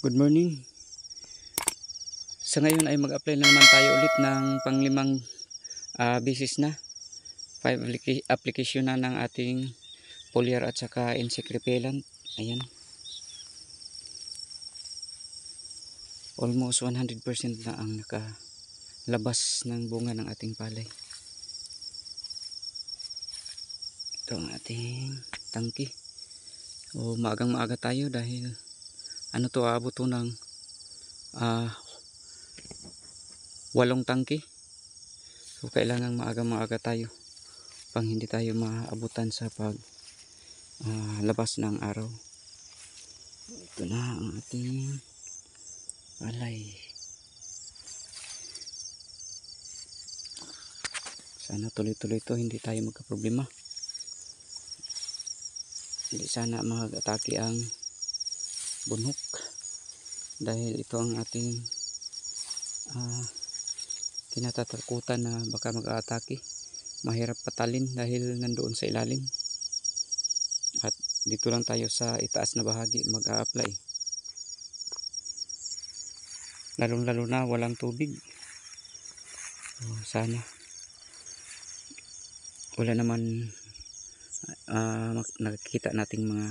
Good morning. Sa ngayon ay mag-apply na naman tayo ulit ng panglimang bisis na. 5 application na ng ating foliar at saka insect repellent. Ayan. Almost 100% na ang nakalabas ng bunga ng ating palay. Ito ang ating tangki. Maagang maaga tayo dahil aabot to ng 8 tangki. So kailangan maaga tayo pang hindi tayo maabutan sa labas ng araw. Ito na ang ating palay. Sana tuloy-tuloy ito, hindi tayo magka-problema. Hindi sana mag-atake ang bunhok dahil ito ang ating kinatatakutan na baka mag-atake. Mahirap patalin dahil nandoon sa ilalim, at dito lang tayo sa itaas na bahagi mag-a-apply, lalong-lalo na walang tubig. Sana wala naman nakikita nating mga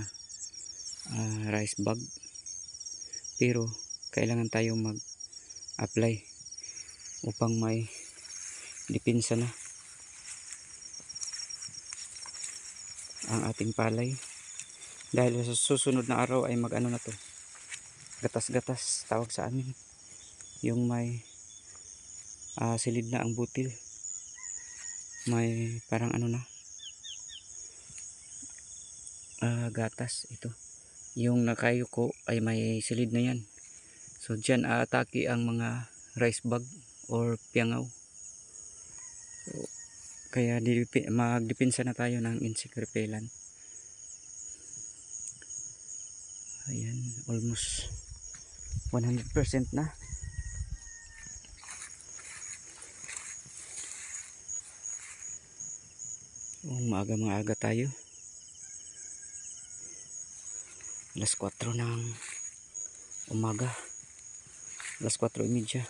rice bug, pero kailangan tayo mag-apply upang may depensa na ang ating palay, dahil sa susunod na araw ay mag-ano na to, gatas-gatas tawag sa amin, yung may silid na ang butil, may parang ano na gatas. Ito yung nakayuko ay may silid na yan, so dyan aatake ang mga rice bug or piangaw. So, kaya magdepensa na tayo ng insect repellent. Ayan, almost 100% na. Maaga tayo. Alas 4 ng umaga. Alas 4:30.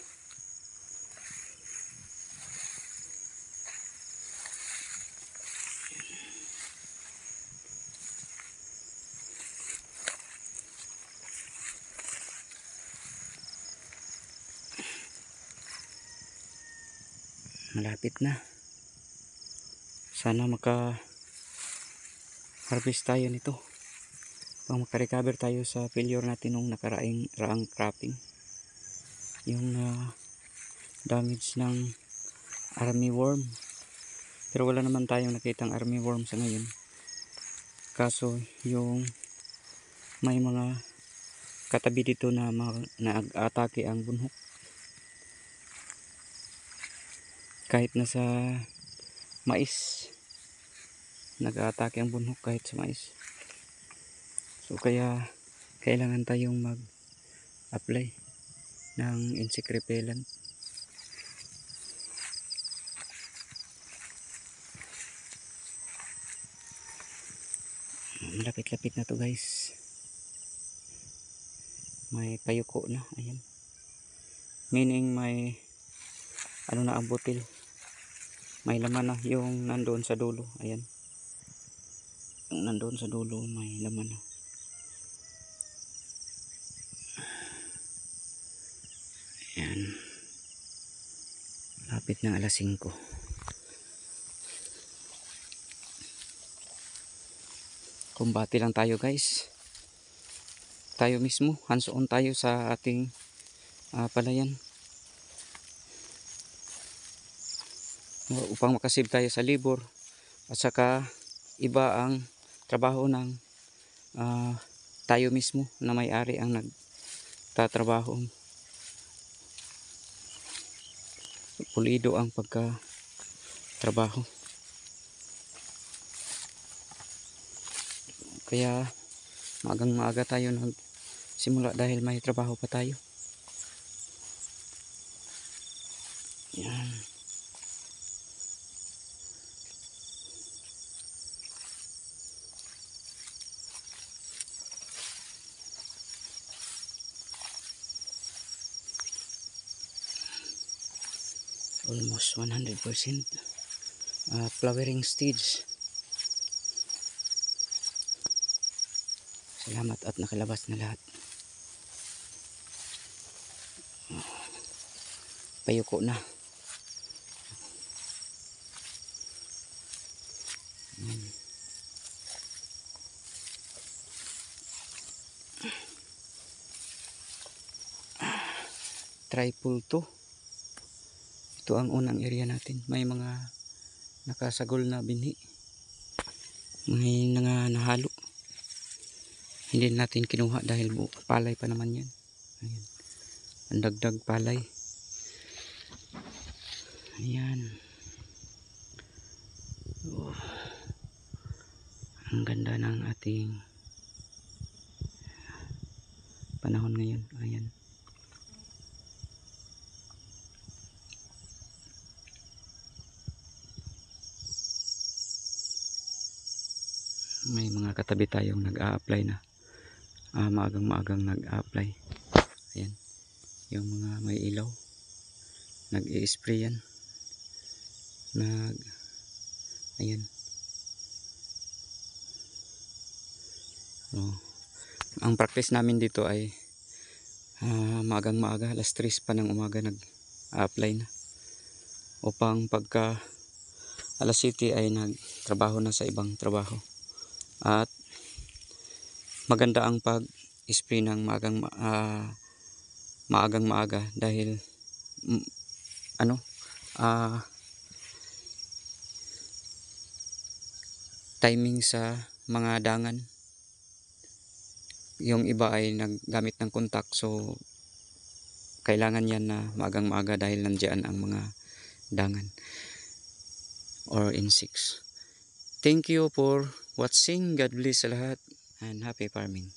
Malapit na. Sana maka-harvest tayo nito. Pang maka-recover tayo sa failure natin nung nakaraang cropping. Yung damage ng armyworm. Pero wala naman tayong nakitang armyworm sa ngayon. Kaso yung may mga katabi dito na nag-atake ang bunhok. Kahit na sa mais, nag-atake ang bunhok kahit sa mais. So kaya kailangan tayong mag-apply ng insect repellent. Lapit-lapit na to guys. May payuko na, ayan. Meaning may ano na ang butil. May laman na yung nandoon sa dulo, ayan. Yung nandoon sa dulo may laman na. Ayan. Lapit na alas 5. Kumbati lang tayo guys. Tayo mismo, hands on tayo sa ating palayan. Upang makasave tayo sa labor. At saka iba ang trabaho ng tayo mismo na may-ari ang nagtatrabaho. Pulido ang pagkatrabaho. Kaya maagang maaga tayo nagsimula dahil may trabaho pa tayo. Yan. almost 100% flowering stage. Salamat at nakalabas na lahat. Payuko na. Triple to. Ito ang unang area natin. May mga nakasagol na binhi. May nahalo. Hindi natin kinuha dahil palay pa naman yan. Ayan. Ang dagdag palay. Ayan. Oh. Ang ganda ng ating panahon ngayon. Ayan. May mga katabi tayong nag-a-apply na. Maagang-maagang nag-a-apply. Ayan. Yung mga may ilaw. Nag-i-spray yan. Ayan. Oh. Ang practice namin dito ay maagang-maaga. Alas 3 pa ng umaga nag-a-apply na. Upang pagka alas 7 ay nagtrabaho na sa ibang trabaho. At maganda ang pag-spray ng maagang-maaga dahil timing sa mga dangan. Yung iba ay naggamit ng contact, so kailangan yan na maagang-maaga dahil nandiyan ang mga dangan or insects. Thank you for watching. God bless sa lahat and happy farming.